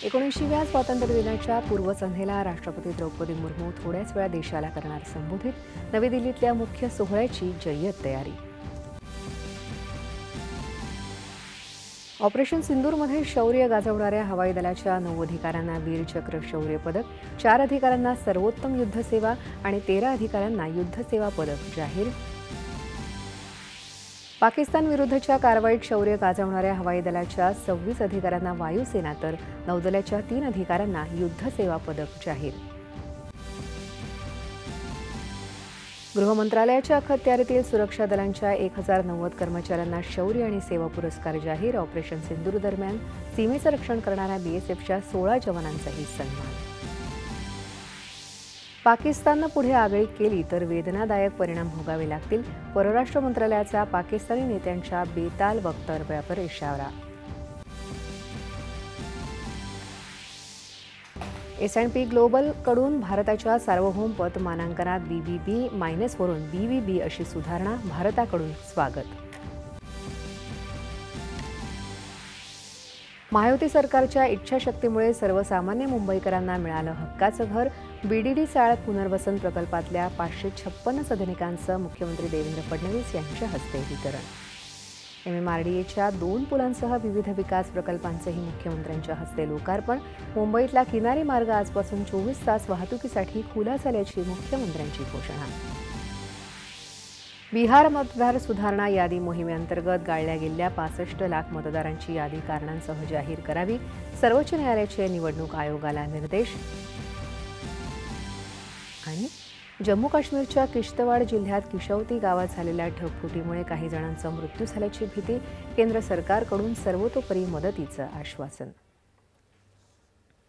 19व्या स्वातंत्र्य दिनाच्या पूर्वसंध्येला राष्ट्रपती द्रौपदी मुर्मू थोड्याच वेळा देशाला करणार संबोधित. नवी दिल्लीतल्या मुख्य सोहळ्याची जय्यत तयारी. ऑपरेशन सिंदूरमध्ये शौर्य गाजवणाऱ्या हवाई दलाच्या 9 अधिकाऱ्यांना वीरचक्र शौर्य पदक, 4 अधिकाऱ्यांना सर्वोत्तम युद्धसेवा आणि 13 अधिकाऱ्यांना युद्धसेवा पदक जाहीर. पाकिस्तान विरुद्धच्या कारवाईत शौर्य गाजवणाऱ्या हवाई दलाच्या 26 अधिकाऱ्यांना वायुसेना तर नौदलाच्या 3 अधिकाऱ्यांना युद्धसेवा पदक जाहीर. गृह मंत्रालयाच्या अखत्यारीतील सुरक्षा दलांच्या 1090 कर्मचाऱ्यांना शौर्य आणि सेवा पुरस्कार जाहीर. ऑपरेशन सिंदूर दरम्यान सीमेचं रक्षण करणाऱ्या बीएसएफच्या 16 जवानांचाही सन्मान. पाकिस्ताननं पुढे आगळीक केली तर वेदनादायक परिणाम भोगावे लागतील. परराष्ट्र मंत्रालयाचा पाकिस्तानी नेत्यांच्या बेताल वक्तव्यावर इशारा. S&P ग्लोबलकडून भारताच्या सार्वभौम पत मानांकनात BBB- वरून BBB अशी सुधारणा. भारताकडून स्वागत. महायुती सरकारच्या इच्छाशक्तीमुळे सर्वसामान्य मुंबईकरांना मिळालं हक्काचं घर. BDD चाळ पुनर्वसन प्रकल्पातल्या 556 सदनिकांचं मुख्यमंत्री देवेंद्र फडणवीस यांच्या हस्ते वितरण. MMRDAच्या 2 पुलांसह विविध विकास प्रकल्पांचंही मुख्यमंत्र्यांच्या हस्ते लोकार्पण. मुंबईतला किनारी मार्ग आजपासून 24 तास वाहतुकीसाठी खुला झाल्याची मुख्यमंत्र्यांची घोषणा. बिहार मतदार सुधारणा यादी मोहिमेअंतर्गत गाळल्या गेलेल्या 65 लाख मतदारांची यादी कारणांसह जाहीर करावी. सर्वोच्च न्यायालयाचे निवडणूक आयोगाला निर्देश. आणि जम्मू काश्मीरच्या किश्तवाड जिल्ह्यात किशौती गावात झालेल्या ढगफुटीमुळे काही जणांचा मृत्यू झाल्याची भीती. केंद्र सरकारकडून सर्वतोपरी मदतीचं आश्वासन.